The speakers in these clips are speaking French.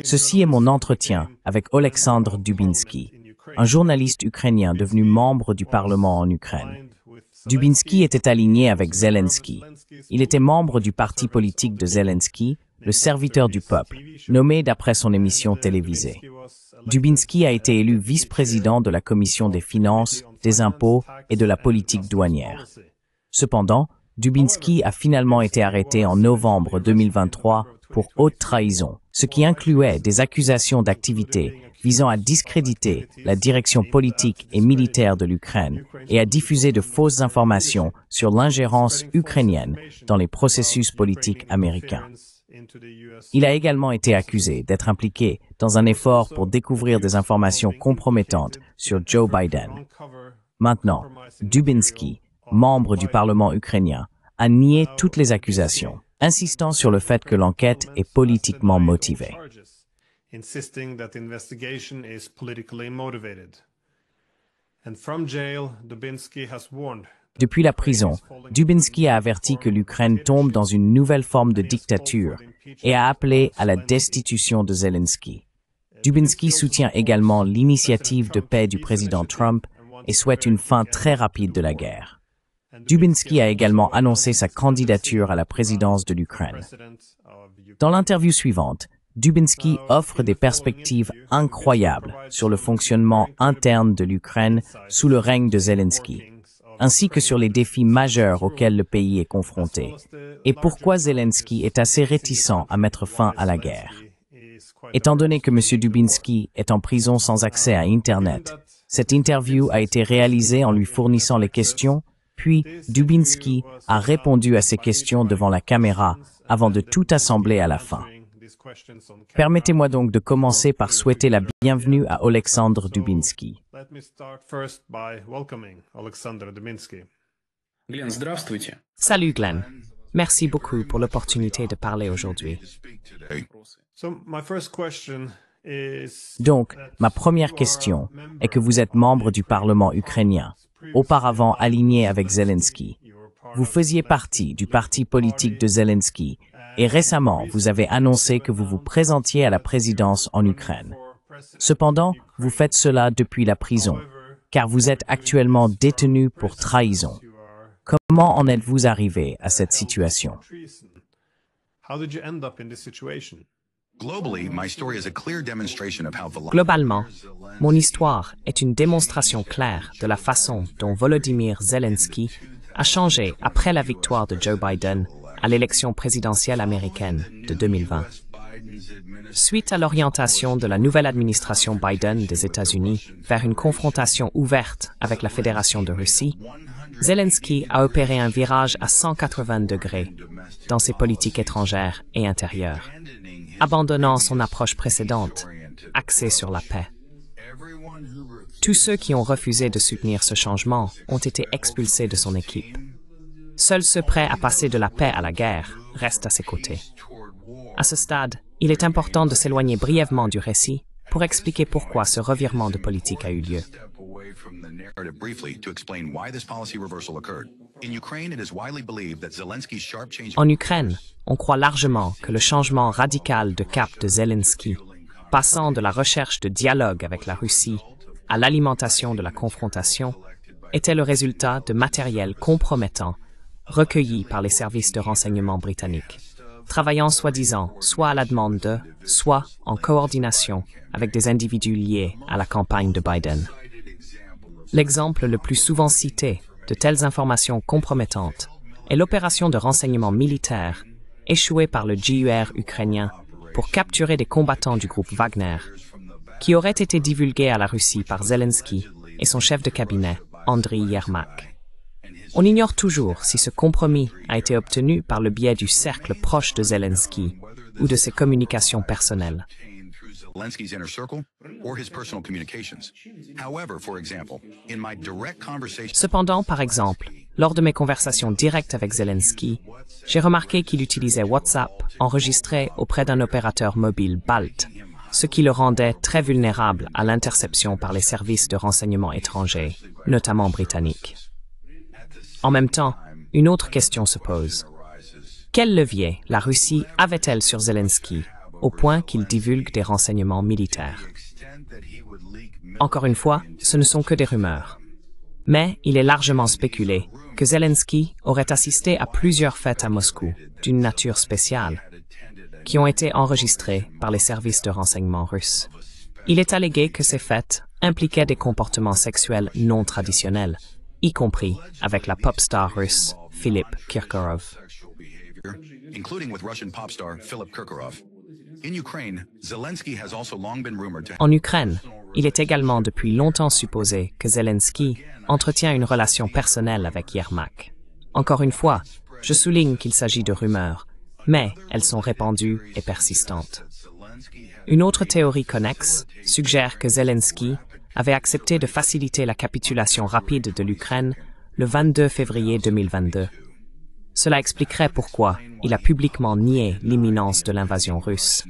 Ceci est mon entretien avec Oleksandr Dubinsky, un journaliste ukrainien devenu membre du Parlement en Ukraine. Dubinsky était aligné avec Zelensky. Il était membre du parti politique de Zelensky, le serviteur du peuple, nommé d'après son émission télévisée. Dubinsky a été élu vice-président de la Commission des finances, des impôts et de la politique douanière. Cependant, Dubinsky a finalement été arrêté en novembre 2023 pour haute trahison, ce qui incluait des accusations d'activités visant à discréditer la direction politique et militaire de l'Ukraine et à diffuser de fausses informations sur l'ingérence ukrainienne dans les processus politiques américains. Il a également été accusé d'être impliqué dans un effort pour découvrir des informations compromettantes sur Joe Biden. Maintenant, Dubinsky, membre du Parlement ukrainien, a nié toutes les accusations, insistant sur le fait que l'enquête est politiquement motivée. Depuis la prison, Dubinsky a averti que l'Ukraine tombe dans une nouvelle forme de dictature et a appelé à la destitution de Zelensky. Dubinsky soutient également l'initiative de paix du président Trump et souhaite une fin très rapide de la guerre. Dubinsky a également annoncé sa candidature à la présidence de l'Ukraine. Dans l'interview suivante, Dubinsky offre des perspectives incroyables sur le fonctionnement interne de l'Ukraine sous le règne de Zelensky, ainsi que sur les défis majeurs auxquels le pays est confronté, et pourquoi Zelensky est assez réticent à mettre fin à la guerre. Étant donné que M. Dubinsky est en prison sans accès à Internet, cette interview a été réalisée en lui fournissant les questions, puis Dubinsky a répondu à ces questions devant la caméra avant de tout assembler à la fin. Permettez-moi donc de commencer par souhaiter la bienvenue à Oleksandr Dubinsky. Salut Glenn. Merci beaucoup pour l'opportunité de parler aujourd'hui. Donc, ma première question est que vous êtes membre du Parlement ukrainien, auparavant aligné avec Zelensky. Vous faisiez partie du parti politique de Zelensky et récemment, vous avez annoncé que vous vous présentiez à la présidence en Ukraine. Cependant, vous faites cela depuis la prison, car vous êtes actuellement détenu pour trahison. Comment en êtes-vous arrivé à cette situation? Globalement, mon histoire est une démonstration claire de la façon dont Volodymyr Zelensky a changé après la victoire de Joe Biden à l'élection présidentielle américaine de 2020. Suite à l'orientation de la nouvelle administration Biden des États-Unis vers une confrontation ouverte avec la Fédération de Russie, Zelensky a opéré un virage à 180 degrés dans ses politiques étrangères et intérieures, abandonnant son approche précédente, axée sur la paix. Tous ceux qui ont refusé de soutenir ce changement ont été expulsés de son équipe. Seuls ceux prêts à passer de la paix à la guerre restent à ses côtés. À ce stade, il est important de s'éloigner brièvement du récit pour expliquer pourquoi ce revirement de politique a eu lieu. En Ukraine, on croit largement que le changement radical de cap de Zelensky, passant de la recherche de dialogue avec la Russie à l'alimentation de la confrontation, était le résultat de matériel compromettant recueilli par les services de renseignement britanniques, travaillant soi-disant soit à la demande de, soit en coordination avec des individus liés à la campagne de Biden. L'exemple le plus souvent cité de telles informations compromettantes est l'opération de renseignement militaire échouée par le GUR ukrainien pour capturer des combattants du groupe Wagner, qui aurait été divulguée à la Russie par Zelensky et son chef de cabinet, Andriy Yermak. On ignore toujours si ce compromis a été obtenu par le biais du cercle proche de Zelensky ou de ses communications personnelles. Cependant, par exemple, lors de mes conversations directes avec Zelensky, j'ai remarqué qu'il utilisait WhatsApp enregistré auprès d'un opérateur mobile BALT, ce qui le rendait très vulnérable à l'interception par les services de renseignement étrangers, notamment britanniques. En même temps, une autre question se pose. Quel levier la Russie avait-elle sur Zelensky, au point qu'il divulgue des renseignements militaires? Encore une fois, ce ne sont que des rumeurs. Mais il est largement spéculé que Zelensky aurait assisté à plusieurs fêtes à Moscou, d'une nature spéciale, qui ont été enregistrées par les services de renseignement russes. Il est allégué que ces fêtes impliquaient des comportements sexuels non traditionnels, y compris avec la pop star russe Philipp Kirkorov. Including with Russian pop star Philipp Kirkorov. In Ukraine, Zelensky has also long been rumored to... En Ukraine, il est également depuis longtemps supposé que Zelensky entretient une relation personnelle avec Yermak. Encore une fois, je souligne qu'il s'agit de rumeurs, mais elles sont répandues et persistantes. Une autre théorie connexe suggère que Zelensky avait accepté de faciliter la capitulation rapide de l'Ukraine le 22 février 2022. Cela expliquerait pourquoi il a publiquement nié l'imminence de l'invasion russe,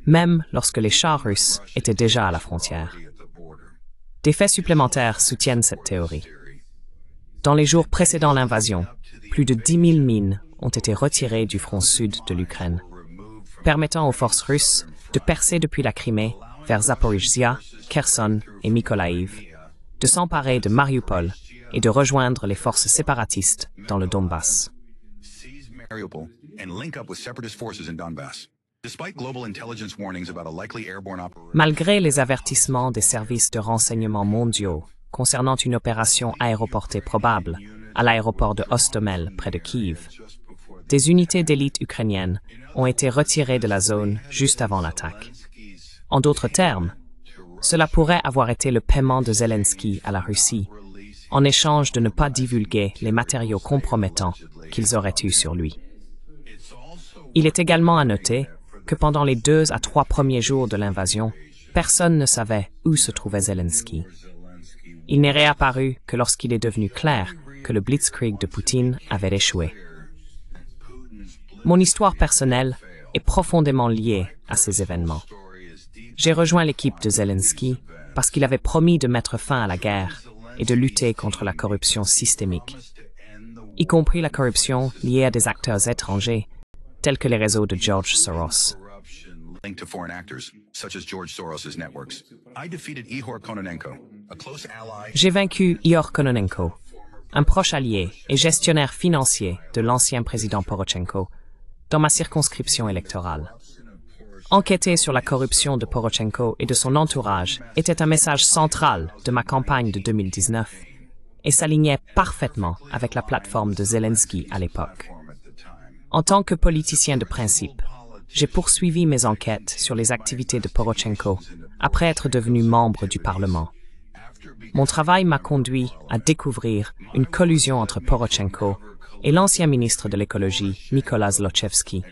même lorsque les chars russes étaient déjà à la frontière. Des faits supplémentaires soutiennent cette théorie. Dans les jours précédant l'invasion, plus de 10 000 mines ont été retirées du front sud de l'Ukraine, permettant aux forces russes de percer depuis la Crimée vers Zaporizhzhia, Kherson et Mykolaïv, de s'emparer de Mariupol et de rejoindre les forces séparatistes dans le Donbass. Mariupol and link up with separatist forces in Donbass. Despite global intelligence warnings about a likely airborne operation. Malgré les avertissements des services de renseignement mondiaux concernant une opération aéroportée probable à l'aéroport de Hostomel près de Kiev, des unités d'élite ukrainiennes ont été retirées de la zone juste avant l'attaque. En d'autres termes, cela pourrait avoir été le paiement de Zelensky à la Russie, en échange de ne pas divulguer les matériaux compromettants qu'ils auraient eus sur lui. Il est également à noter que pendant les 2 à 3 premiers jours de l'invasion, personne ne savait où se trouvait Zelensky. Il n'est réapparu que lorsqu'il est devenu clair que le Blitzkrieg de Poutine avait échoué. Mon histoire personnelle est profondément liée à ces événements. J'ai rejoint l'équipe de Zelensky parce qu'il avait promis de mettre fin à la guerre et de lutter contre la corruption systémique, y compris la corruption liée à des acteurs étrangers, tels que les réseaux de George Soros. Linked to foreign actors, such as George Soros's networks. I defeated Ihor Kononenko, a close ally. J'ai vaincu Ihor Kononenko, un proche allié et gestionnaire financier de l'ancien président Porochenko, dans ma circonscription électorale. Enquêter sur la corruption de Porochenko et de son entourage était un message central de ma campagne de 2019 et s'alignait parfaitement avec la plateforme de Zelensky à l'époque. En tant que politicien de principe, j'ai poursuivi mes enquêtes sur les activités de Porochenko après être devenu membre du Parlement. Mon travail m'a conduit à découvrir une collusion entre Porochenko et l'ancien ministre de l'écologie, Mykola Zlochevsky.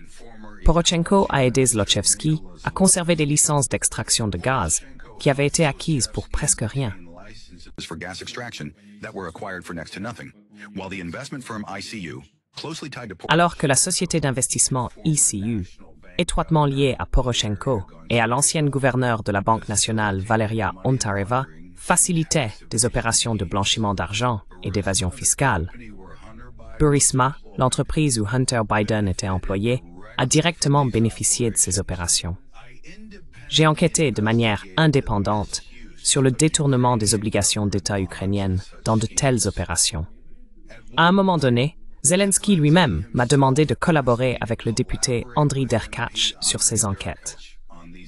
Porochenko a aidé Zlochevsky à conserver des licences d'extraction de gaz qui avaient été acquises pour presque rien. For gas extraction that were acquired for next to nothing, while the investment firm ICU, closely tied to Alors que la société d'investissement ICU, étroitement liée à Porochenko et à l'ancienne gouverneure de la Banque nationale Valeria Ontareva, facilitait des opérations de blanchiment d'argent et d'évasion fiscale, Burisma, l'entreprise où Hunter Biden était employé, a directement bénéficié de ces opérations. J'ai enquêté de manière indépendante sur le détournement des obligations d'État ukrainiennes dans de telles opérations. À un moment donné, Zelensky lui-même m'a demandé de collaborer avec le député Andriy Derkach sur ces enquêtes.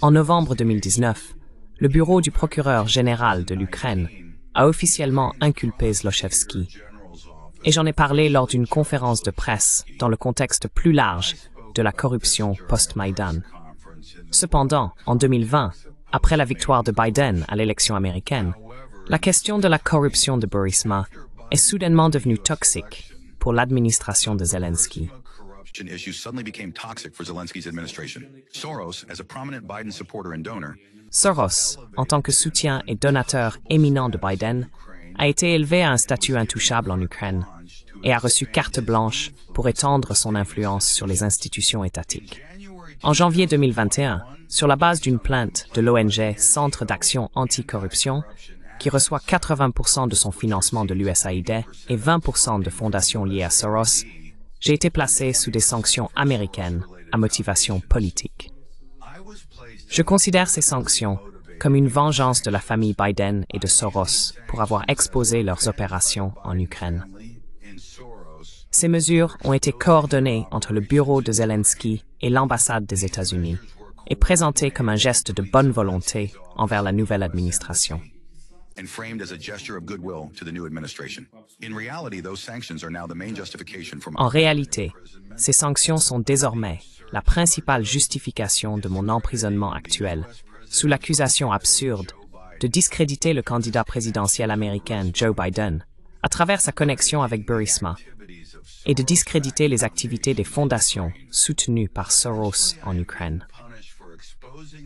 En novembre 2019, le bureau du procureur général de l'Ukraine a officiellement inculpé Zlochevsky. Et j'en ai parlé lors d'une conférence de presse dans le contexte plus large de la corruption post-Maïdan. Cependant, en 2020, après la victoire de Biden à l'élection américaine, la question de la corruption de Burisma est soudainement devenue toxique pour l'administration de Zelensky. Soros, en tant que soutien et donateur éminent de Biden, a été élevé à un statut intouchable en Ukraine et a reçu carte blanche pour étendre son influence sur les institutions étatiques. En janvier 2021, sur la base d'une plainte de l'ONG Centre d'action anticorruption, qui reçoit 80% de son financement de l'USAID et 20% de fondations liées à Soros, j'ai été placé sous des sanctions américaines à motivation politique. Je considère ces sanctions comme une vengeance de la famille Biden et de Soros pour avoir exposé leurs opérations en Ukraine. Ces mesures ont été coordonnées entre le bureau de Zelensky et l'ambassade des États-Unis et présentées comme un geste de bonne volonté envers la nouvelle administration. And framed as a gesture of goodwill to the new administration. In reality, those sanctions are now the main justification for En réalité, ces sanctions sont désormais la principale justification de mon emprisonnement actuel, sous l'accusation absurde de discréditer le candidat présidentiel américain Joe Biden à travers sa connexion avec Burisma et de discréditer les activités des fondations soutenues par Soros en Ukraine.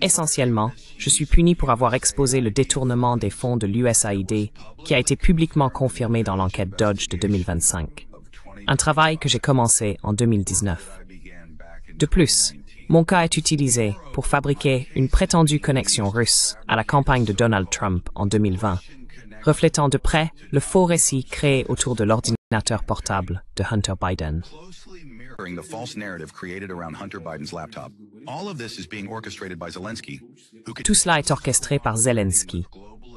Essentiellement, je suis puni pour avoir exposé le détournement des fonds de l'USAID qui a été publiquement confirmé dans l'enquête Dodge de 2025, un travail que j'ai commencé en 2019. De plus, mon cas est utilisé pour fabriquer une prétendue connexion russe à la campagne de Donald Trump en 2020, reflétant de près le faux récit créé autour de l'ordinateur portable de Hunter Biden. the false narrative created around Hunter Biden's laptop. All of this is being orchestrated by Zelensky, who Tout cela est orchestré par Zelensky,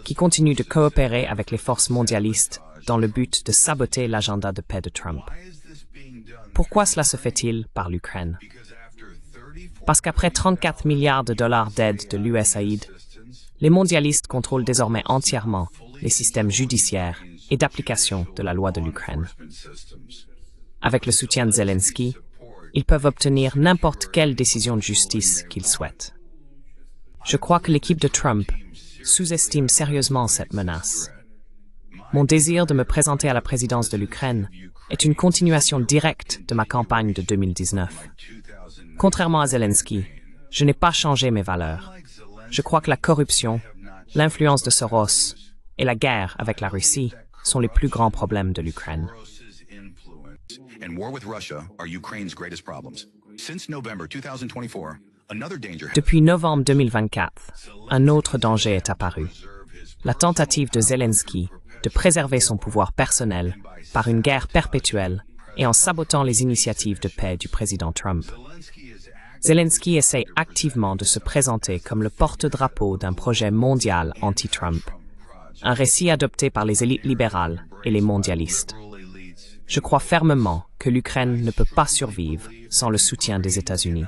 qui continue de coopérer avec les forces mondialistes dans le but de saboter l'agenda de paix de Trump. Pourquoi cela se fait-il par l'Ukraine? Parce qu'après 34 milliards de dollars d'aide de l'USAID, les mondialistes contrôlent désormais entièrement les systèmes judiciaires et d'application de la loi de l'Ukraine. Avec le soutien de Zelensky, ils peuvent obtenir n'importe quelle décision de justice qu'ils souhaitent. Je crois que l'équipe de Trump sous-estime sérieusement cette menace. Mon désir de me présenter à la présidence de l'Ukraine est une continuation directe de ma campagne de 2019. Contrairement à Zelensky, je n'ai pas changé mes valeurs. Je crois que la corruption, l'influence de Soros et la guerre avec la Russie sont les plus grands problèmes de l'Ukraine. and war with Russia are Ukraine's greatest problems. Since November 2024, another danger Depuis novembre 2024, un autre danger est apparu. La tentative de Zelensky de préserver son pouvoir personnel par une guerre perpétuelle et en sabotant les initiatives de paix du président Trump. Zelensky essaie activement de se présenter comme le porte-drapeau d'un projet mondial anti-Trump, un récit adopté par les élites libérales et les mondialistes. Je crois fermement que l'Ukraine ne peut pas survivre sans le soutien des États-Unis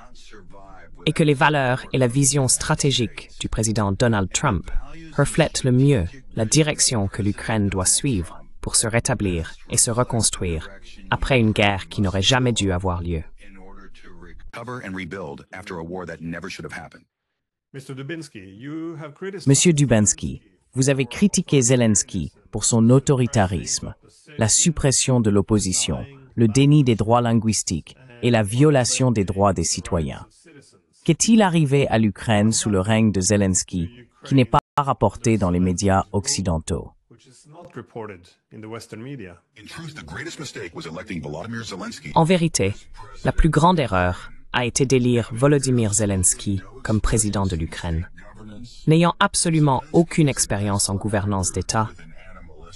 et que les valeurs et la vision stratégique du président Donald Trump reflètent le mieux la direction que l'Ukraine doit suivre pour se rétablir et se reconstruire après une guerre qui n'aurait jamais dû avoir lieu. in order to recover and rebuild after a war that never should have happened. Monsieur Dubinsky, vous avez critiqué Zelensky pour son autoritarisme, la suppression de l'opposition, le déni des droits linguistiques et la violation des droits des citoyens. Qu'est-il arrivé à l'Ukraine sous le règne de Zelensky qui n'est pas rapporté dans les médias occidentaux? In truth, the greatest mistake was electing Volodymyr Zelensky. En vérité, la plus grande erreur a été d'élire Volodymyr Zelensky comme président de l'Ukraine. N'ayant absolument aucune expérience en gouvernance d'État,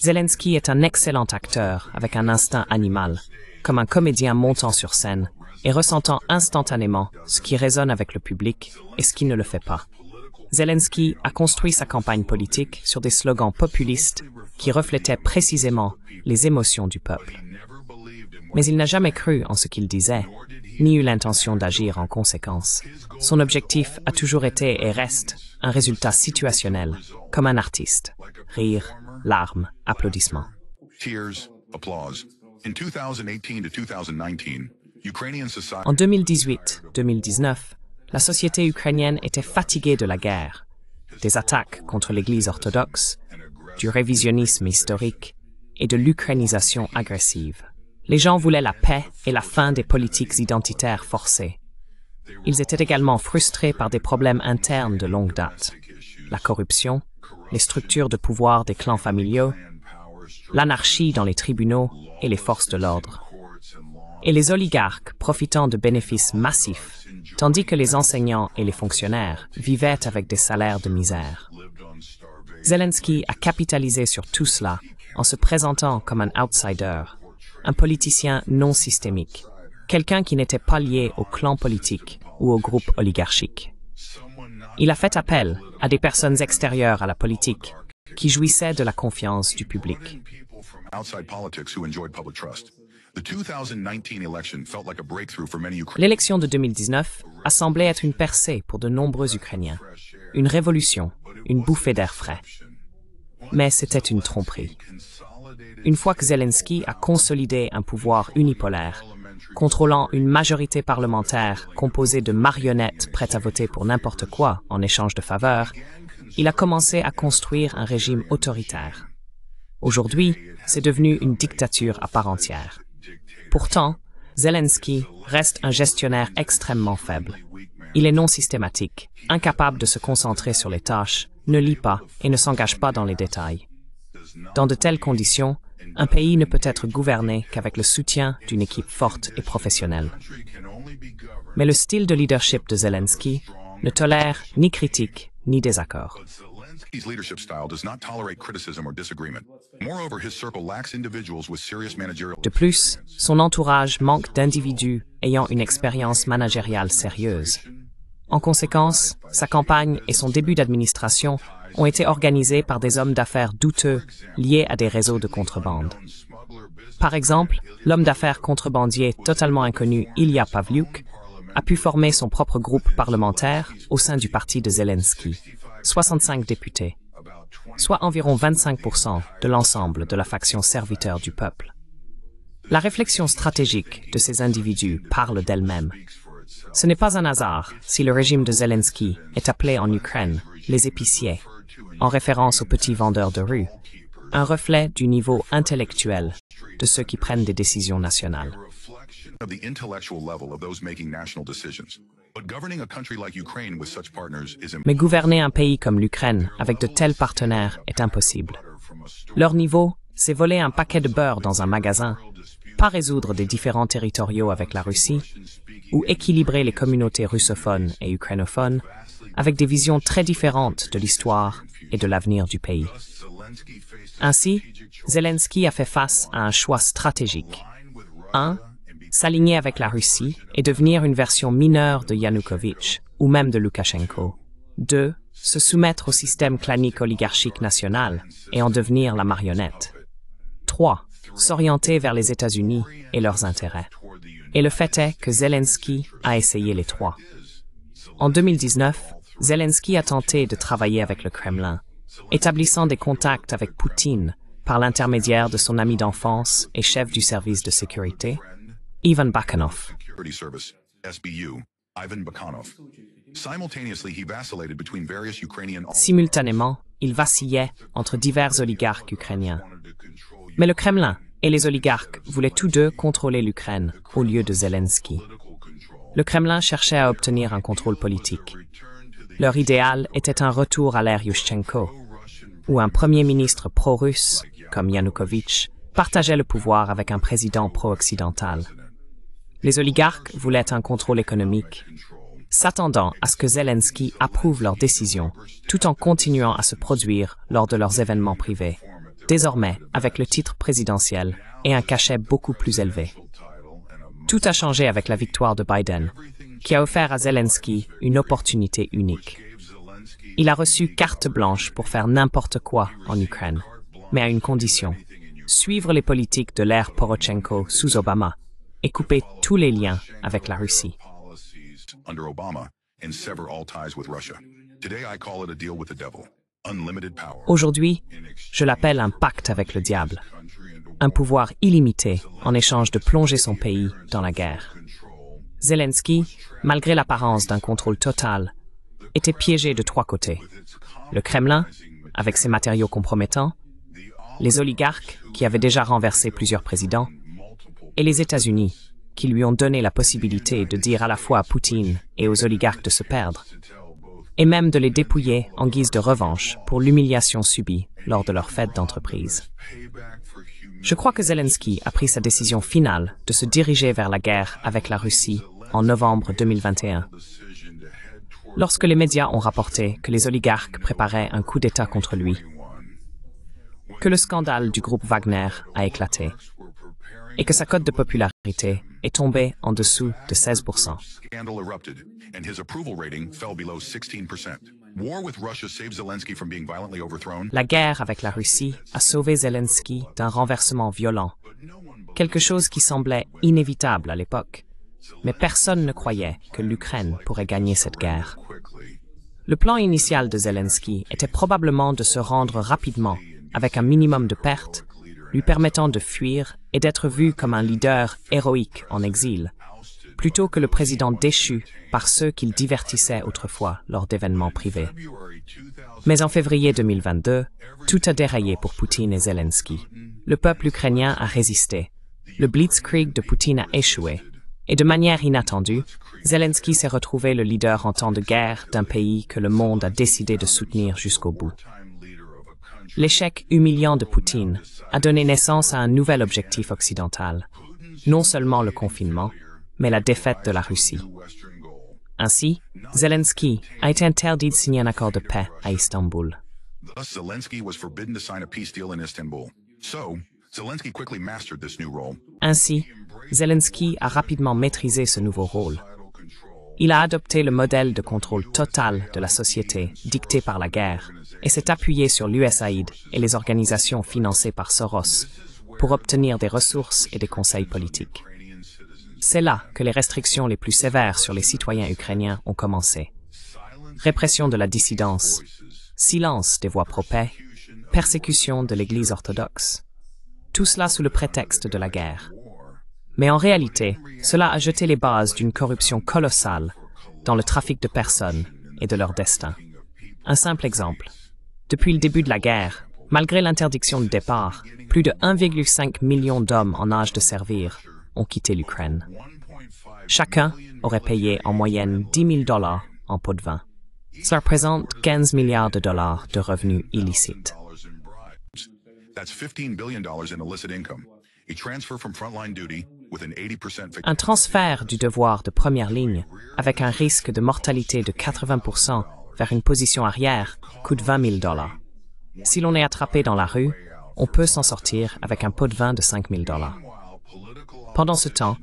Zelensky est un excellent acteur avec un instinct animal, comme un comédien montant sur scène et ressentant instantanément ce qui résonne avec le public et ce qui ne le fait pas. Zelensky a construit sa campagne politique sur des slogans populistes qui reflétaient précisément les émotions du peuple. Mais il n'a jamais cru en ce qu'il disait, ni eu l'intention d'agir en conséquence. Son objectif a toujours été et reste un résultat situationnel, comme un artiste. Rire, larmes, applaudissements. Tears, applause. In 2018 to 2019, Ukrainian society En 2018-2019, la société ukrainienne était fatiguée de la guerre, des attaques contre l'Église orthodoxe, du révisionnisme historique et de l'ukrainisation agressive. Les gens voulaient la paix et la fin des politiques identitaires forcées. Ils étaient également frustrés par des problèmes internes de longue date, la corruption, les structures de pouvoir des clans familiaux, l'anarchie dans les tribunaux et les forces de l'ordre, et les oligarques profitant de bénéfices massifs, tandis que les enseignants et les fonctionnaires vivaient avec des salaires de misère. Zelensky a capitalisé sur tout cela en se présentant comme un outsider, un politicien non systémique, quelqu'un qui n'était pas lié au clan politique ou au groupe oligarchique. Il a fait appel à des personnes extérieures à la politique qui jouissaient de la confiance du public. L'élection de 2019 a semblé être une percée pour de nombreux Ukrainiens, une révolution, une bouffée d'air frais. Mais c'était une tromperie. Une fois que Zelensky a consolidé un pouvoir unipolaire, contrôlant une majorité parlementaire composée de marionnettes prêtes à voter pour n'importe quoi en échange de faveurs, il a commencé à construire un régime autoritaire. Aujourd'hui, c'est devenu une dictature à part entière. Pourtant, Zelensky reste un gestionnaire extrêmement faible. Il est non systématique, incapable de se concentrer sur les tâches, ne lit pas et ne s'engage pas dans les détails. Dans de telles conditions, un pays ne peut être gouverné qu'avec le soutien d'une équipe forte et professionnelle. Mais le style de leadership de Zelensky ne tolère ni critique ni désaccord. De plus, son entourage manque d'individus ayant une expérience managériale sérieuse. En conséquence, sa campagne et son début d'administration ont été organisés par des hommes d'affaires douteux liés à des réseaux de contrebande. Par exemple, l'homme d'affaires contrebandier totalement inconnu Ilya Pavlyuk a pu former son propre groupe parlementaire au sein du parti de Zelensky, 65 députés, soit environ 25% de l'ensemble de la faction serviteur du peuple. La réflexion stratégique de ces individus parle d'elle-même. Ce n'est pas un hasard si le régime de Zelensky est appelé en Ukraine les épiciers, en référence aux petits vendeurs de rue, un reflet du niveau intellectuel de ceux qui prennent des décisions nationales. Mais gouverner un pays comme l'Ukraine avec de tels partenaires est impossible. Leur niveau, c'est voler un paquet de beurre dans un magasin, pas résoudre des différends territoriaux avec la Russie, ou équilibrer les communautés russophones et ukrainophones avec des visions très différentes de l'histoire et de l'avenir du pays. Ainsi, Zelensky a fait face à un choix stratégique. 1. S'aligner avec la Russie et devenir une version mineure de Yanukovych ou même de Loukachenko. 2. Se soumettre au système clanique oligarchique national et en devenir la marionnette. 3. S'orienter vers les États-Unis et leurs intérêts. Et le fait est que Zelensky a essayé les trois. En 2019, Zelensky a tenté de travailler avec le Kremlin, établissant des contacts avec Poutine par l'intermédiaire de son ami d'enfance et chef du service de sécurité, Ivan Bakhanov. Simultanément, il vacillait entre divers oligarques ukrainiens. Mais le Kremlin et les oligarques voulaient tous deux contrôler l'Ukraine au lieu de Zelensky. Le Kremlin cherchait à obtenir un contrôle politique. Leur idéal était un retour à l'ère Yushchenko, où un premier ministre pro-russe, comme Yanukovych, partageait le pouvoir avec un président pro-occidental. Les oligarques voulaient un contrôle économique, s'attendant à ce que Zelensky approuve leurs décisions, tout en continuant à se produire lors de leurs événements privés, désormais avec le titre présidentiel et un cachet beaucoup plus élevé. Tout a changé avec la victoire de Biden, qui a offert à Zelensky une opportunité unique. Il a reçu carte blanche pour faire n'importe quoi en Ukraine, mais à une condition: suivre les politiques de l'ère Poroshenko sous Obama et couper tous les liens avec la Russie. Aujourd'hui, je l'appelle un pacte avec le diable, un pouvoir illimité en échange de plonger son pays dans la guerre. Zelensky, malgré l'apparence d'un contrôle total, était piégé de trois côtés. Le Kremlin, avec ses matériaux compromettants, les oligarques, qui avaient déjà renversé plusieurs présidents, et les États-Unis, qui lui ont donné la possibilité de dire à la fois à Poutine et aux oligarques de se perdre, et même de les dépouiller en guise de revanche pour l'humiliation subie lors de leur fête d'entreprise. Je crois que Zelensky a pris sa décision finale de se diriger vers la guerre avec la Russie en novembre 2021. Lorsque les médias ont rapporté que les oligarques préparaient un coup d'État contre lui, que le scandale du groupe Wagner a éclaté, et que sa cote de popularité est tombé en dessous de 16%. Scandal erupted, and his approval rating fell below 16%. War with Russia saved Zelensky from being violently overthrown. La guerre avec la Russie a sauvé Zelensky d'un renversement violent, quelque chose qui semblait inévitable à l'époque. Mais personne ne croyait que l'Ukraine pourrait gagner cette guerre. Le plan initial de Zelensky était probablement de se rendre rapidement, avec un minimum de pertes, lui permettant de fuir et d'être vu comme un leader héroïque en exil, plutôt que le président déchu par ceux qu'il divertissait autrefois lors d'événements privés. Mais en février 2022, tout a déraillé pour Poutine et Zelensky. Le peuple ukrainien a résisté. Le blitzkrieg de Poutine a échoué. Et de manière inattendue, Zelensky s'est retrouvé le leader en temps de guerre d'un pays que le monde a décidé de soutenir jusqu'au bout. L'échec humiliant de Poutine a donné naissance à un nouvel objectif occidental, non seulement le confinement, mais la défaite de la Russie. Ainsi, Zelensky a été interdit de signer un accord de paix à Istanbul. Thus, Zelensky was forbidden to sign a peace deal in Istanbul. So, Zelensky quickly mastered this new role. Ainsi, Zelensky a rapidement maîtrisé ce nouveau rôle. Il a adopté le modèle de contrôle total de la société dicté par la guerre et s'est appuyé sur l'USAID et les organisations financées par Soros pour obtenir des ressources et des conseils politiques. C'est là que les restrictions les plus sévères sur les citoyens ukrainiens ont commencé. Répression de la dissidence, silence des voix pro-paix, persécution de l'Église orthodoxe. Tout cela sous le prétexte de la guerre. Mais en réalité, cela a jeté les bases d'une corruption colossale dans le trafic de personnes et de leur destin. Un simple exemple. Depuis le début de la guerre, malgré l'interdiction de départ, plus de 1,5 million d'hommes en âge de servir ont quitté l'Ukraine. Chacun aurait payé en moyenne 10 000 $ en pot de vin. Cela représente 15 milliards de dollars de revenus illicites. That's $15 billion in illicit income. A transfer from frontline duty with an 80% Un transfert du devoir de première ligne avec un risque de mortalité de 80% vers une position arrière coûte 20 000 $. Si l'on est attrapé dans la rue, on peut s'en sortir avec un pot de vin de 5 000 $. Pendant ce temps,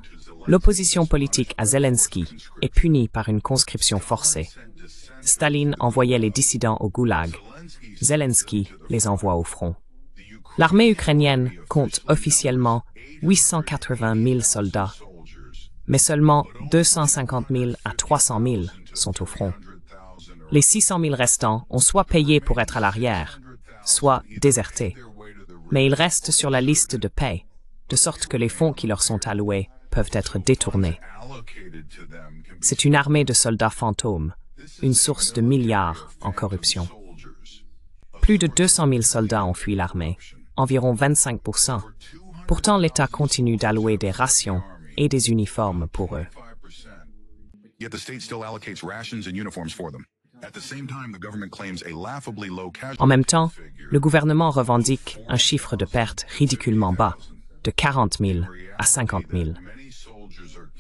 l'opposition politique à Zelensky est punie par une conscription forcée. Staline envoyait les dissidents au goulag. Zelensky les envoie au front. L'armée ukrainienne compte officiellement 880 000 soldats, mais seulement 250 000 à 300 000 sont au front. Les 600 000 restants ont soit payé pour être à l'arrière, soit désertés. Mais ils restent sur la liste de paie, de sorte que les fonds qui leur sont alloués peuvent être détournés. C'est une armée de soldats fantômes, une source de milliards en corruption. Plus de 200 000 soldats ont fui l'armée, environ 25%. Pourtant, l'État continue d'allouer des rations et des uniformes pour eux. Yet the state still allocates rations and uniforms for them. At the same time, the government claims a laughably low casualty En même temps, le gouvernement revendique un chiffre de perte ridiculement bas, de 40 000 à 50 000.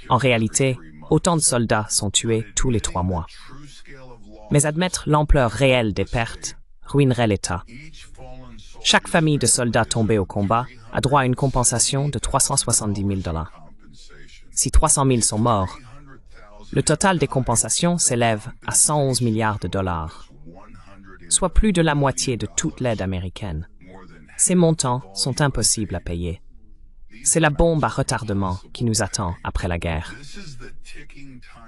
En réalité, autant de soldats sont tués tous les 3 mois. Mais admettre l'ampleur réelle des pertes ruinerait l'État. Chaque famille de soldats tombés au combat a droit à une compensation de 370 000 $. Si 300 000 sont morts, le total des compensations s'élève à 111 milliards de dollars, soit plus de la moitié de toute l'aide américaine. Ces montants sont impossibles à payer. C'est la bombe à retardement qui nous attend après la guerre.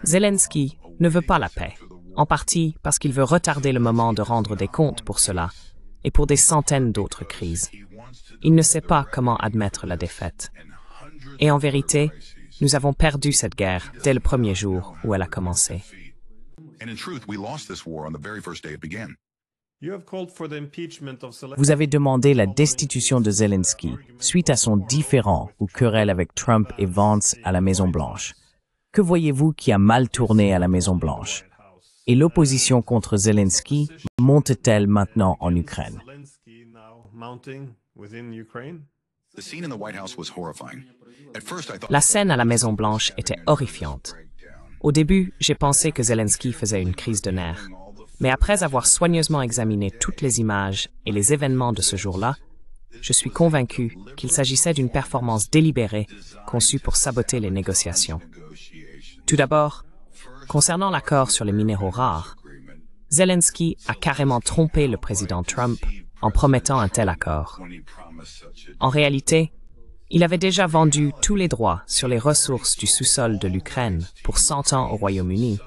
Zelensky ne veut pas la paix, en partie parce qu'il veut retarder le moment de rendre des comptes pour cela et pour des centaines d'autres crises. Il ne sait pas comment admettre la défaite. Et en vérité, nous avons perdu cette guerre dès le premier jour où elle a commencé. And in truth, we lost this war on the very first day it began. Vous avez demandé la destitution de Zelensky suite à son différend ou querelle avec Trump et Vance à la Maison-Blanche. Que voyez-vous qui a mal tourné à la Maison-Blanche? Et l'opposition contre Zelensky monte-t-elle maintenant en Ukraine? The scene in the White House was horrifying. At first, I thought La scène à la Maison-Blanche était horrifiante. Au début, j'ai pensé que Zelensky faisait une crise de nerfs. Mais après avoir soigneusement examiné toutes les images et les événements de ce jour-là, je suis convaincu qu'il s'agissait d'une performance délibérée conçue pour saboter les négociations. Tout d'abord, concernant l'accord sur les minéraux rares, Zelensky a carrément trompé le président Trump en promettant un tel accord. En réalité, il avait déjà vendu tous les droits sur les ressources du sous-sol de l'Ukraine pour 100 ans au Royaume-Uni,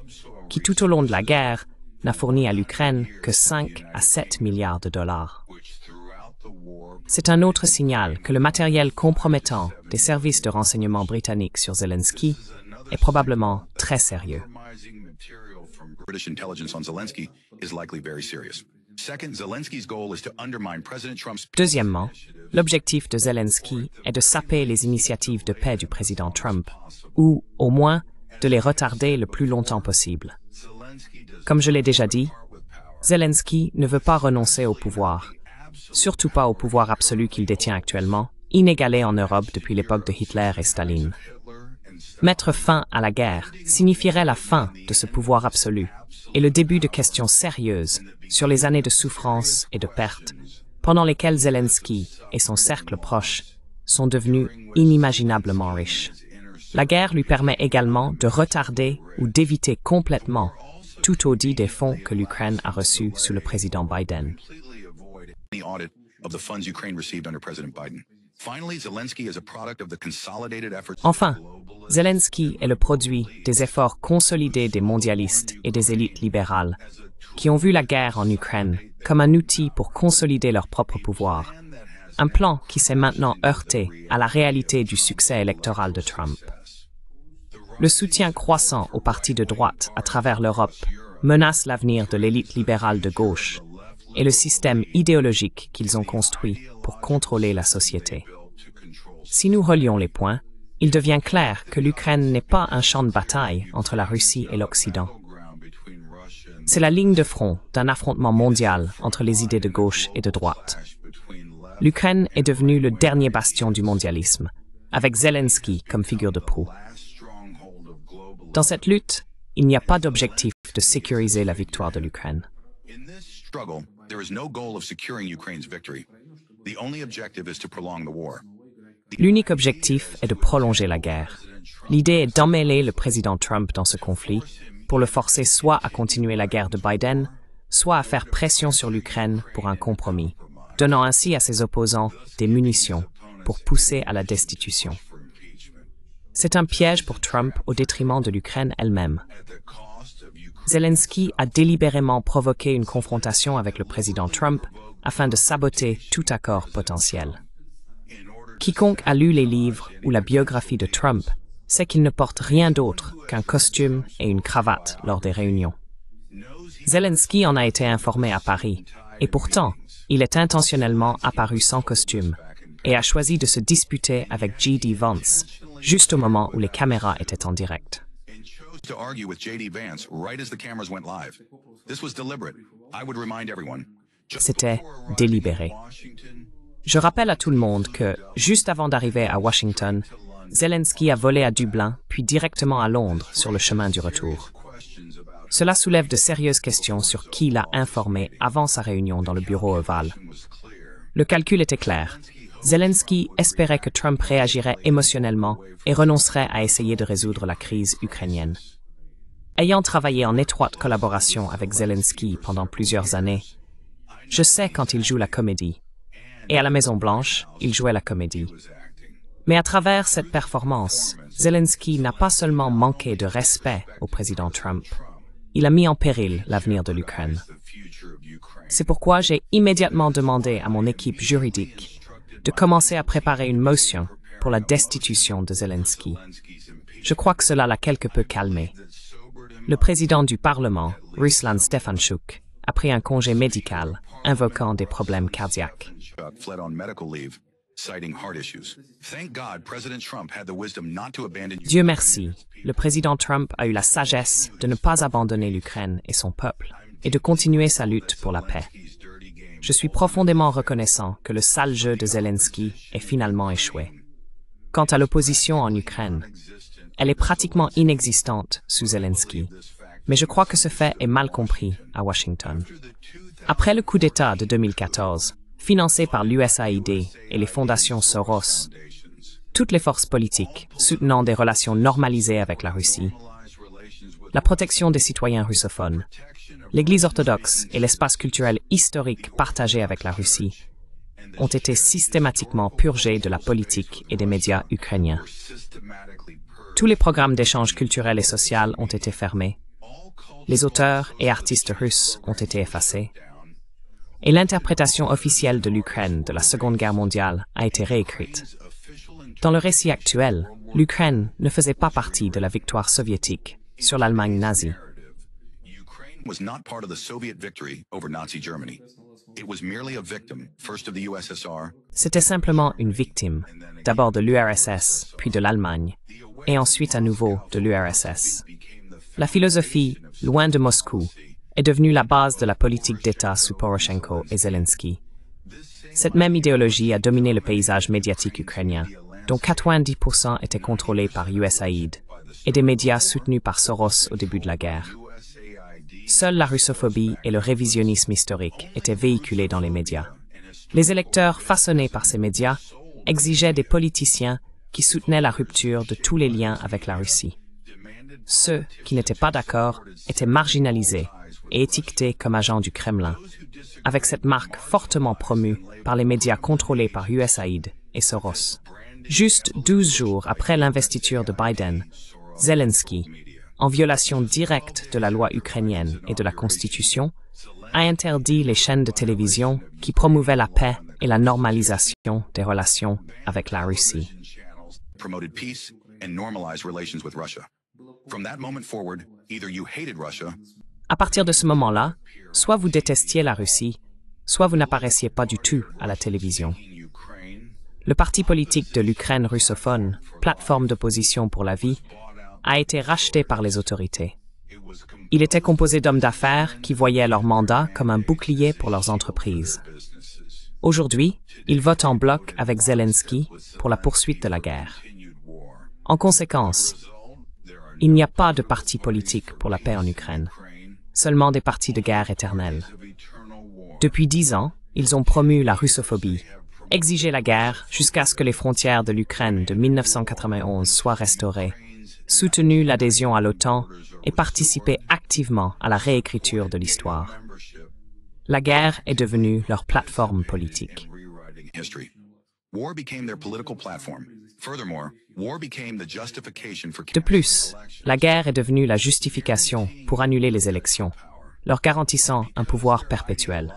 qui tout au long de la guerre n'a fourni à l'Ukraine que 5 à 7 milliards de dollars. C'est un autre signal que le matériel compromettant des services de renseignement britanniques sur Zelensky est probablement très sérieux. British intelligence on Zelensky is likely very serious. Second, Zelensky's goal is to undermine President Trump's... Deuxièmement, l'objectif de Zelensky est de saper les initiatives de paix du président Trump, ou, au moins, de les retarder le plus longtemps possible. Comme je l'ai déjà dit, Zelensky ne veut pas renoncer au pouvoir, surtout pas au pouvoir absolu qu'il détient actuellement, inégalé en Europe depuis l'époque de Hitler et Staline. Mettre fin à la guerre signifierait la fin de ce pouvoir absolu et le début de questions sérieuses sur les années de souffrance et de perte pendant lesquelles Zelensky et son cercle proche sont devenus inimaginablement riches. La guerre lui permet également de retarder ou d'éviter complètement tout audit des fonds que l'Ukraine a reçus sous le président Biden. Enfin, Zelensky est le produit des efforts consolidés des mondialistes et des élites libérales qui ont vu la guerre en Ukraine comme un outil pour consolider leur propre pouvoir, un plan qui s'est maintenant heurté à la réalité du succès électoral de Trump. Le soutien croissant aux partis de droite à travers l'Europe menace l'avenir de l'élite libérale de gauche et le système idéologique qu'ils ont construit pour contrôler la société. Si nous relions les points, il devient clair que l'Ukraine n'est pas un champ de bataille entre la Russie et l'Occident. C'est la ligne de front d'un affrontement mondial entre les idées de gauche et de droite. L'Ukraine est devenue le dernier bastion du mondialisme, avec Zelensky comme figure de proue. Dans cette lutte, il n'y a pas d'objectif de sécuriser la victoire de l'Ukraine. L'unique objectif est de prolonger la guerre. L'idée est d'emmêler le président Trump dans ce conflit pour le forcer soit à continuer la guerre de Biden, soit à faire pression sur l'Ukraine pour un compromis, donnant ainsi à ses opposants des munitions pour pousser à la destitution. C'est un piège pour Trump au détriment de l'Ukraine elle-même. Zelensky a délibérément provoqué une confrontation avec le président Trump afin de saboter tout accord potentiel. Quiconque a lu les livres ou la biographie de Trump sait qu'il ne porte rien d'autre qu'un costume et une cravate lors des réunions. Zelensky en a été informé à Paris, et pourtant, il est intentionnellement apparu sans costume et a choisi de se disputer avec J.D. Vance, juste au moment où les caméras étaient en direct. C'était délibéré. Je rappelle à tout le monde que, juste avant d'arriver à Washington, Zelensky a volé à Dublin, puis directement à Londres sur le chemin du retour. Cela soulève de sérieuses questions sur qui l'a informé avant sa réunion dans le bureau ovale. Le calcul était clair. Zelensky espérait que Trump réagirait émotionnellement et renoncerait à essayer de résoudre la crise ukrainienne. Ayant travaillé en étroite collaboration avec Zelensky pendant plusieurs années, je sais quand il joue la comédie. Et à la Maison-Blanche, il jouait la comédie. Mais à travers cette performance, Zelensky n'a pas seulement manqué de respect au président Trump, il a mis en péril l'avenir de l'Ukraine. C'est pourquoi j'ai immédiatement demandé à mon équipe juridique de commencer à préparer une motion pour la destitution de Zelensky. Je crois que cela l'a quelque peu calmé. Le président du Parlement, Ruslan Stefanchuk, a pris un congé médical, invoquant des problèmes cardiaques. Dieu merci, le président Trump a eu la sagesse de ne pas abandonner l'Ukraine et son peuple, et de continuer sa lutte pour la paix. Je suis profondément reconnaissant que le sale jeu de Zelensky ait finalement échoué. Quant à l'opposition en Ukraine, elle est pratiquement inexistante sous Zelensky, mais je crois que ce fait est mal compris à Washington. Après le coup d'État de 2014, financé par l'USAID et les fondations Soros. Toutes les forces politiques soutenant des relations normalisées avec la Russie. La protection des citoyens russophones. L'Église orthodoxe et l'espace culturel historique partagé avec la Russie ont été systématiquement purgés de la politique et des médias ukrainiens. Tous les programmes d'échange culturel et social ont été fermés. Les auteurs et artistes russes ont été effacés. Et l'interprétation officielle de l'Ukraine de la Seconde Guerre mondiale a été réécrite. Dans le récit actuel, l'Ukraine ne faisait pas partie de la victoire soviétique sur l'Allemagne nazie. Was not part of the Soviet victory over Nazi Germany. It was merely a victim, first of the USSR. C'était simplement une victime, d'abord de l'URSS, puis de l'Allemagne, et ensuite à nouveau de l'URSS. La philosophie, loin de Moscou, est devenue la base de la politique d'État sous Poroshenko et Zelensky. Cette même idéologie a dominé le paysage médiatique ukrainien, dont 90% étaient contrôlés par USAID, et des médias soutenus par Soros au début de la guerre. Seule la russophobie et le révisionnisme historique étaient véhiculés dans les médias. Les électeurs façonnés par ces médias exigeaient des politiciens qui soutenaient la rupture de tous les liens avec la Russie. Ceux qui n'étaient pas d'accord étaient marginalisés et étiquetés comme agents du Kremlin, avec cette marque fortement promue par les médias contrôlés par USAID et Soros. Juste 12 jours après l'investiture de Biden, Zelensky, en violation directe de la loi ukrainienne et de la Constitution, a interdit les chaînes de télévision qui promouvaient la paix et la normalisation des relations avec la Russie. Promoted peace and normalized relations with Russia. From that moment forward, either you hated Russia. À partir de ce moment-là, soit vous détestiez la Russie, soit vous n'apparaissiez pas du tout à la télévision. Le parti politique de l'Ukraine russophone, plateforme d'opposition pour la vie, a été racheté par les autorités. Il était composé d'hommes d'affaires qui voyaient leur mandat comme un bouclier pour leurs entreprises. Aujourd'hui, ils votent en bloc avec Zelensky pour la poursuite de la guerre. En conséquence, il n'y a pas de parti politique pour la paix en Ukraine, seulement des partis de guerre éternels. Depuis 10 ans, ils ont promu la russophobie, exigé la guerre jusqu'à ce que les frontières de l'Ukraine de 1991 soient restaurées, soutenu l'adhésion à l'OTAN et participé activement à la réécriture de l'histoire. La guerre est devenue leur plateforme politique. De plus, la guerre est devenue la justification pour annuler les élections, leur garantissant un pouvoir perpétuel.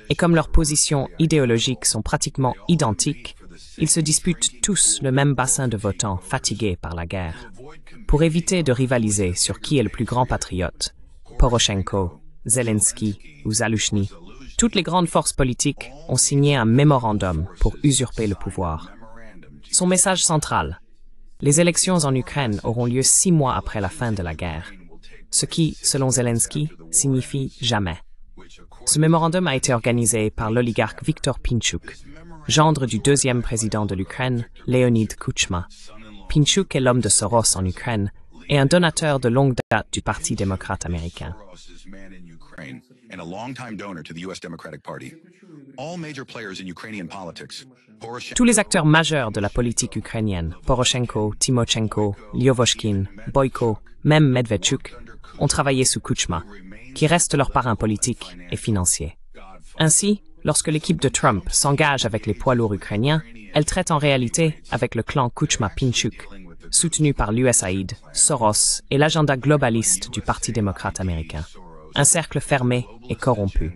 Et comme leurs positions idéologiques sont pratiquement identiques, ils se disputent tous le même bassin de votants fatigués par la guerre. Pour éviter de rivaliser sur qui est le plus grand patriote, Poroshenko, Zelensky ou Zaluzhny, toutes les grandes forces politiques ont signé un mémorandum pour usurper le pouvoir. Son message central: les élections en Ukraine auront lieu 6 mois après la fin de la guerre, ce qui, selon Zelensky, signifie jamais. Ce mémorandum a été organisé par l'oligarque Viktor Pinchuk, gendre du deuxième président de l'Ukraine, Leonid Kuchma. Pinchuk est l'homme de Soros en Ukraine et un donateur de longue date du Parti démocrate américain. Tous les acteurs majeurs de la politique ukrainienne, Poroshenko, Tymoshenko, Lyovoshkin, Boyko, même Medvedchuk, ont travaillé sous Kuchma, qui reste leur parrain politique et financier. Ainsi, lorsque l'équipe de Trump s'engage avec les poids lourds ukrainiens, elle traite en réalité avec le clan Kuchma-Pinchuk, soutenu par l'USAID, Soros et l'agenda globaliste du Parti démocrate américain. Un cercle fermé et corrompu.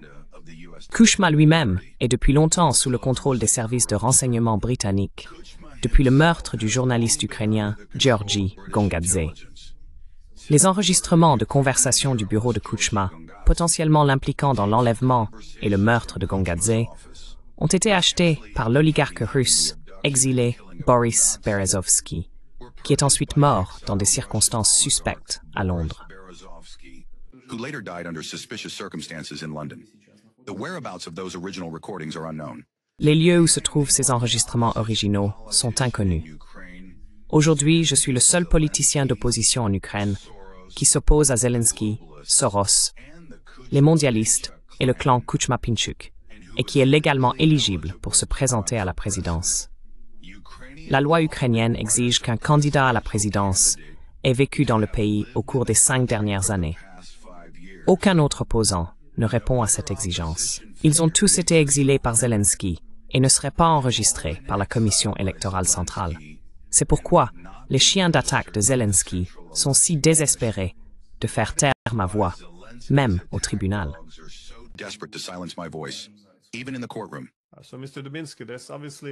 Kuchma lui-même est depuis longtemps sous le contrôle des services de renseignement britanniques, depuis le meurtre du journaliste ukrainien Georgi Gongadze. Les enregistrements de conversations du bureau de Kuchma, potentiellement l'impliquant dans l'enlèvement et le meurtre de Gongadze, ont été achetés par l'oligarque russe exilé Boris Berezovsky, qui est ensuite mort dans des circonstances suspectes à Londres. Les lieux où se trouvent ces enregistrements originaux sont inconnus. Aujourd'hui, je suis le seul politicien d'opposition en Ukraine qui s'oppose à Zelensky, Soros, les mondialistes et le clan Kuchma-Pinchuk. et qui est légalement éligible pour se présenter à la présidence. La loi ukrainienne exige qu'un candidat à la présidence ait vécu dans le pays au cours des 5 dernières années. Aucun autre opposant ne répond à cette exigence. Ils ont tous été exilés par Zelensky et ne seraient pas enregistrés par la Commission électorale centrale. C'est pourquoi les chiens d'attaque de Zelensky sont si désespérés de faire taire ma voix, même au tribunal.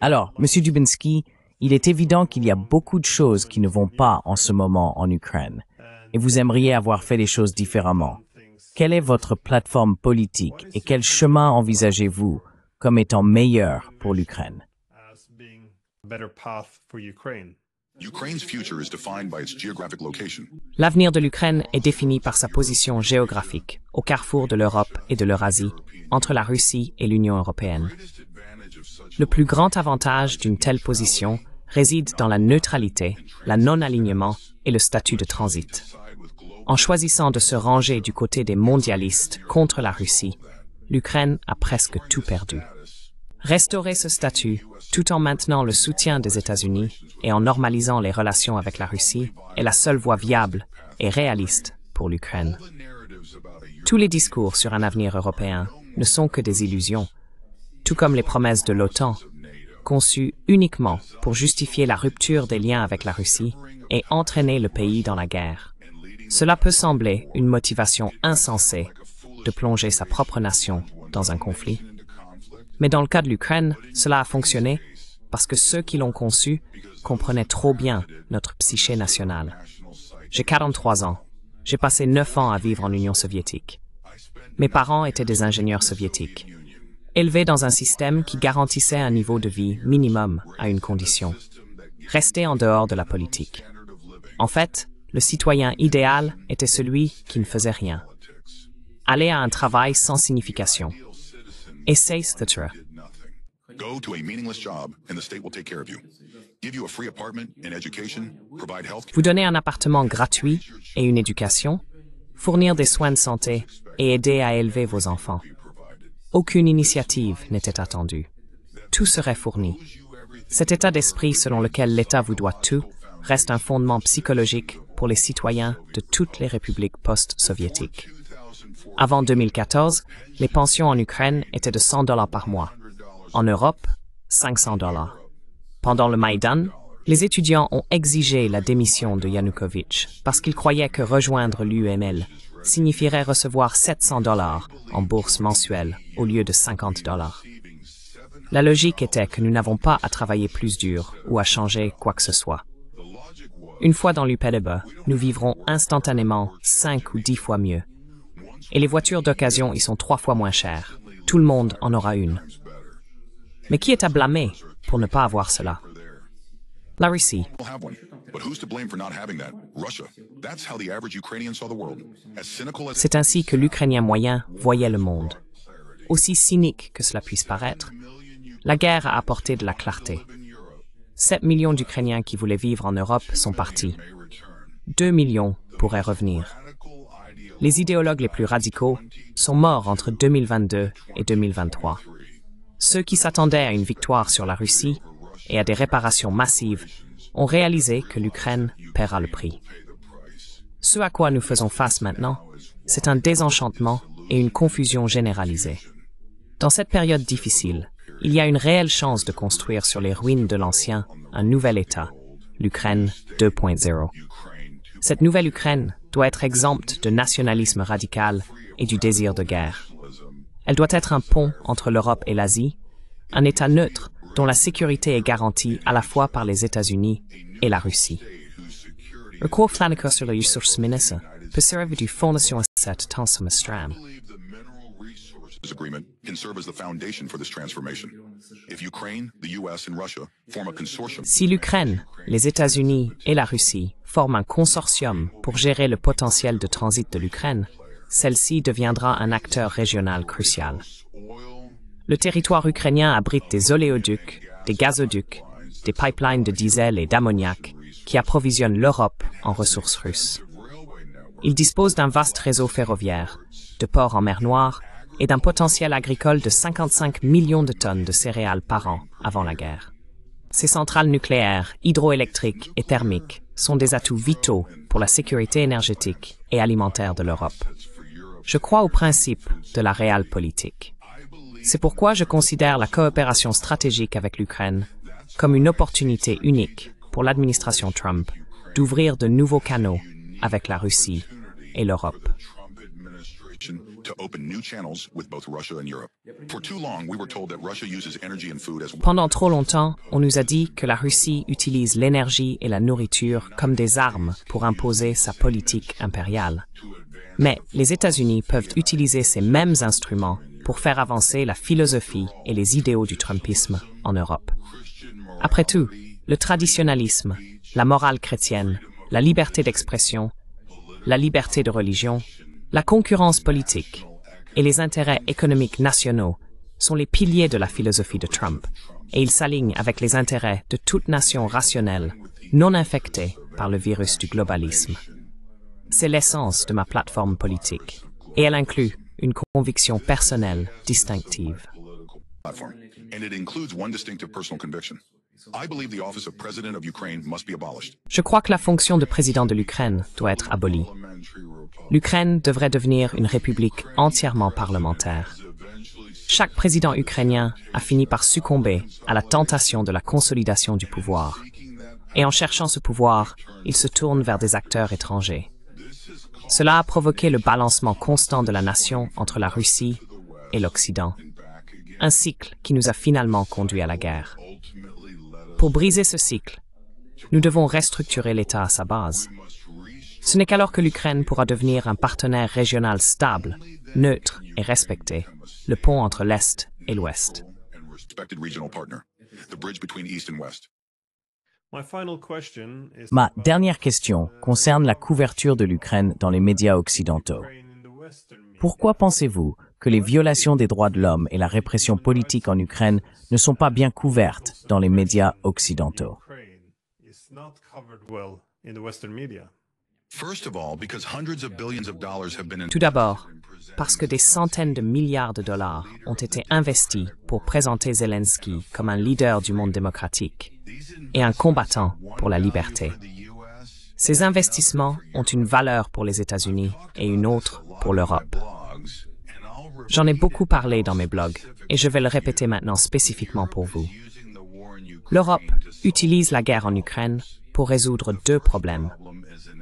Alors, Monsieur Dubinsky, il est évident qu'il y a beaucoup de choses qui ne vont pas en ce moment en Ukraine, et vous aimeriez avoir fait les choses différemment. Quelle est votre plateforme politique et quel chemin envisagez-vous comme étant meilleur pour l'Ukraine? L'avenir de l'Ukraine est défini par sa position géographique, au carrefour de l'Europe et de l'Eurasie, entre la Russie et l'Union européenne. Le plus grand avantage d'une telle position réside dans la neutralité, la non-alignement et le statut de transit. En choisissant de se ranger du côté des mondialistes contre la Russie, l'Ukraine a presque tout perdu. Restaurer ce statut, tout en maintenant le soutien des États-Unis et en normalisant les relations avec la Russie, est la seule voie viable et réaliste pour l'Ukraine. Tous les discours sur un avenir européen ne sont que des illusions, tout comme les promesses de l'OTAN, conçues uniquement pour justifier la rupture des liens avec la Russie et entraîner le pays dans la guerre. Cela peut sembler une motivation insensée de plonger sa propre nation dans un conflit. Mais dans le cas de l'Ukraine, cela a fonctionné parce que ceux qui l'ont conçu comprenaient trop bien notre psyché nationale. J'ai 43 ans. J'ai passé 9 ans à vivre en Union soviétique. Mes parents étaient des ingénieurs soviétiques, élevés dans un système qui garantissait un niveau de vie minimum à une condition: rester en dehors de la politique. En fait, le citoyen idéal était celui qui ne faisait rien. Aller à un travail sans signification. Etc. Go to a meaningless job and the state will take care of you. Give you a free apartment and education, provide health care. Vous donner un appartement gratuit et une éducation, fournir des soins de santé et aider à élever vos enfants. Aucune initiative n'était attendue. Tout serait fourni. Cet état d'esprit selon lequel l'État vous doit tout reste un fondement psychologique pour les citoyens de toutes les républiques post-soviétiques. Avant 2014, les pensions en Ukraine étaient de $100 par mois. En Europe, $500. Pendant le Maïdan, les étudiants ont exigé la démission de Yanukovych parce qu'ils croyaient que rejoindre l'UML signifierait recevoir $700 en bourse mensuelle au lieu de $50. La logique était que nous n'avons pas à travailler plus dur ou à changer quoi que ce soit. Une fois dans l'UPDB, nous vivrons instantanément 5 ou 10 fois mieux. Et les voitures d'occasion y sont 3 fois moins chères. Tout le monde en aura une. Mais qui est à blâmer pour ne pas avoir cela? La Russie. C'est ainsi que l'Ukrainien moyen voyait le monde. Aussi cynique que cela puisse paraître, la guerre a apporté de la clarté. 7 millions d'Ukrainiens qui voulaient vivre en Europe sont partis. 2 millions pourraient revenir. Les idéologues les plus radicaux sont morts entre 2022 et 2023. Ceux qui s'attendaient à une victoire sur la Russie et à des réparations massives ont réalisé que l'Ukraine paiera le prix. Ce à quoi nous faisons face maintenant, c'est un désenchantement et une confusion généralisée. Dans cette période difficile, il y a une réelle chance de construire sur les ruines de l'ancien un nouvel État, l'Ukraine 2.0. Cette nouvelle Ukraine doit être exempte de nationalisme radical et du désir de guerre. Elle doit être un pont entre l'Europe et l'Asie, un État neutre dont la sécurité est garantie à la fois par les États-Unis et la Russie. Recordflanico sur le ressources peut servir du fondation cette transformation. This agreement can serve as the foundation for this transformation. If Ukraine, the US and Russia form a consortium. Si l'Ukraine, les États-Unis et la Russie forment un consortium pour gérer le potentiel de transit de l'Ukraine, celle-ci deviendra un acteur régional crucial. Le territoire ukrainien abrite des oléoducs, des gazoducs, des pipelines de diesel et d'ammoniac qui approvisionnent l'Europe en ressources russes. Il dispose d'un vaste réseau ferroviaire, de ports en mer Noire, et d'un potentiel agricole de 55 millions de tonnes de céréales par an avant la guerre. Ces centrales nucléaires, hydroélectriques et thermiques sont des atouts vitaux pour la sécurité énergétique et alimentaire de l'Europe. Je crois au principe de la realpolitik. C'est pourquoi je considère la coopération stratégique avec l'Ukraine comme une opportunité unique pour l'administration Trump d'ouvrir de nouveaux canaux avec la Russie et l'Europe. Pendant trop longtemps, on nous a dit que la Russie utilise l'énergie et la nourriture comme des armes pour imposer sa politique impériale. Mais les États-Unis peuvent utiliser ces mêmes instruments pour faire avancer la philosophie et les idéaux du Trumpisme en Europe. Après tout, le traditionnalisme, la morale chrétienne, la liberté d'expression, la liberté de religion, la concurrence politique et les intérêts économiques nationaux sont les piliers de la philosophie de Trump, et ils s'alignent avec les intérêts de toute nation rationnelle, non infectée par le virus du globalisme. C'est l'essence de ma plateforme politique, et elle inclut une conviction personnelle distinctive. Je crois que la fonction de président de l'Ukraine doit être abolie. L'Ukraine devrait devenir une république entièrement parlementaire. Chaque président ukrainien a fini par succomber à la tentation de la consolidation du pouvoir. Et en cherchant ce pouvoir, il se tourne vers des acteurs étrangers. Cela a provoqué le balancement constant de la nation entre la Russie et l'Occident. Un cycle qui nous a finalement conduit à la guerre. Pour briser ce cycle, nous devons restructurer l'État à sa base. Ce n'est qu'alors que l'Ukraine pourra devenir un partenaire régional stable, neutre et respecté, le pont entre l'Est et l'Ouest. Ma dernière question concerne la couverture de l'Ukraine dans les médias occidentaux. Pourquoi pensez-vous que les violations des droits de l'homme et la répression politique en Ukraine ne sont pas bien couvertes dans les médias occidentaux? Tout d'abord, parce que des centaines de milliards de dollars ont été investis pour présenter Zelensky comme un leader du monde démocratique et un combattant pour la liberté. Ces investissements ont une valeur pour les États-Unis et une autre pour l'Europe. J'en ai beaucoup parlé dans mes blogs et je vais le répéter maintenant spécifiquement pour vous. L'Europe utilise la guerre en Ukraine pour résoudre deux problèmes.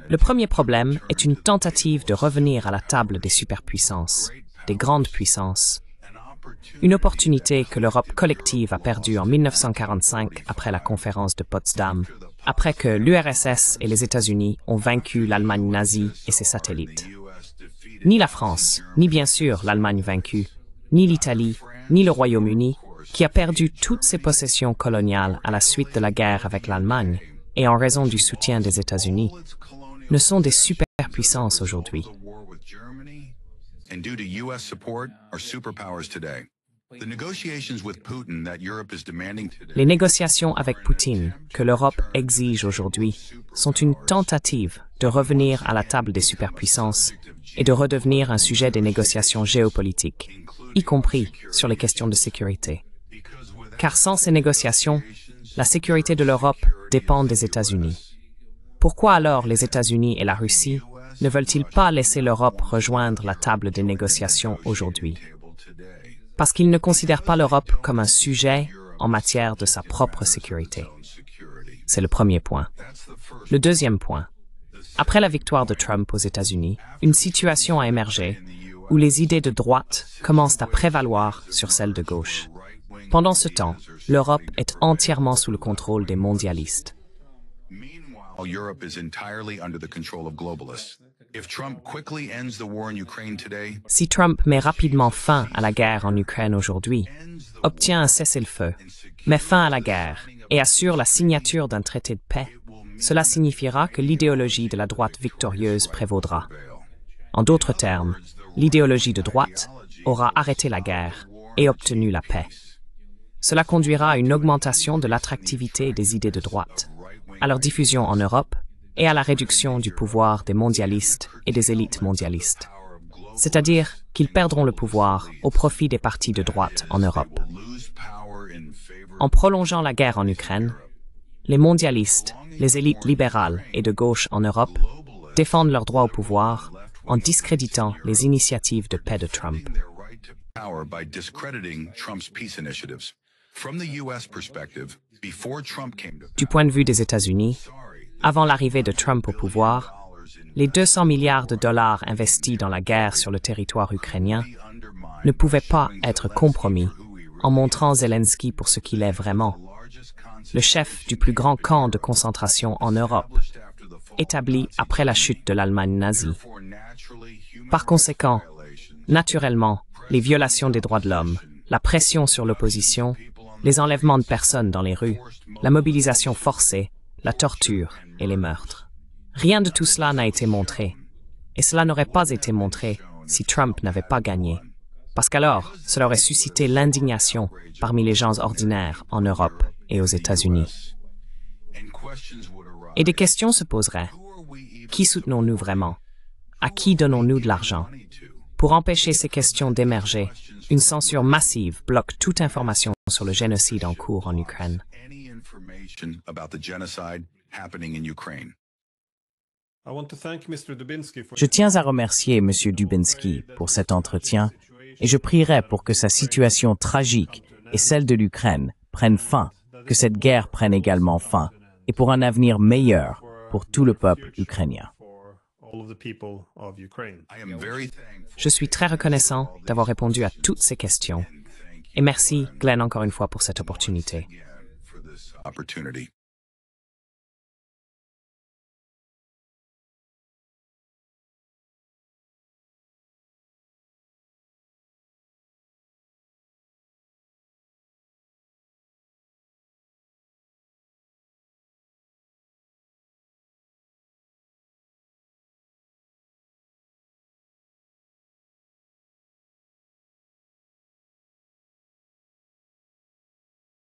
Le premier problème est une tentative de revenir à la table des superpuissances, des grandes puissances. Une opportunité que l'Europe collective a perdue en 1945 après la conférence de Potsdam, après que l'URSS et les États-Unis ont vaincu l'Allemagne nazie et ses satellites. Ni la France, ni bien sûr l'Allemagne vaincue, ni l'Italie, ni le Royaume-Uni, qui a perdu toutes ses possessions coloniales à la suite de la guerre avec l'Allemagne et en raison du soutien des États-Unis, ne sont des superpuissances aujourd'hui. Les négociations avec Poutine que l'Europe exige aujourd'hui sont une tentative de revenir à la table des superpuissances et de redevenir un sujet des négociations géopolitiques, y compris sur les questions de sécurité. Car sans ces négociations, la sécurité de l'Europe dépend des États-Unis. Pourquoi alors les États-Unis et la Russie ne veulent-ils pas laisser l'Europe rejoindre la table des négociations aujourd'hui? Parce qu'ils ne considèrent pas l'Europe comme un sujet en matière de sa propre sécurité. C'est le premier point. Le deuxième point. Après la victoire de Trump aux États-Unis, une situation a émergé où les idées de droite commencent à prévaloir sur celles de gauche. Pendant ce temps, l'Europe est entièrement sous le contrôle des mondialistes. Si Trump met rapidement fin à la guerre en Ukraine aujourd'hui, obtient un cessez-le-feu, met fin à la guerre et assure la signature d'un traité de paix, cela signifiera que l'idéologie de la droite victorieuse prévaudra. En d'autres termes, l'idéologie de droite aura arrêté la guerre et obtenu la paix. Cela conduira à une augmentation de l'attractivité des idées de droite, à leur diffusion en Europe et à la réduction du pouvoir des mondialistes et des élites mondialistes. c'est-à-dire qu'ils perdront le pouvoir au profit des partis de droite en Europe. En prolongeant la guerre en Ukraine, les mondialistes, les élites libérales et de gauche en Europe défendent leur droit au pouvoir en discréditant les initiatives de paix de Trump. Du point de vue des États-Unis, avant l'arrivée de Trump au pouvoir, les 200 milliards de dollars investis dans la guerre sur le territoire ukrainien ne pouvaient pas être compromis en montrant Zelensky pour ce qu'il est vraiment, le chef du plus grand camp de concentration en Europe, établi après la chute de l'Allemagne nazie. Par conséquent, naturellement, les violations des droits de l'homme, la pression sur l'opposition, les enlèvements de personnes dans les rues, la mobilisation forcée, la torture et les meurtres. Rien de tout cela n'a été montré, et cela n'aurait pas été montré si Trump n'avait pas gagné, parce qu'alors, cela aurait suscité l'indignation parmi les gens ordinaires en Europe et aux États-Unis. Et des questions se poseraient. Qui soutenons-nous vraiment? À qui donnons-nous de l'argent? Pour empêcher ces questions d'émerger, une censure massive bloque toute information sur le génocide en cours en Ukraine. Je tiens à remercier M. Dubinsky pour cet entretien et je prierai pour que sa situation tragique et celle de l'Ukraine prennent fin, que cette guerre prenne également fin et pour un avenir meilleur pour tout le peuple ukrainien. Je suis très reconnaissant d'avoir répondu à toutes ces questions. Et merci, Glenn, encore une fois pour cette opportunité.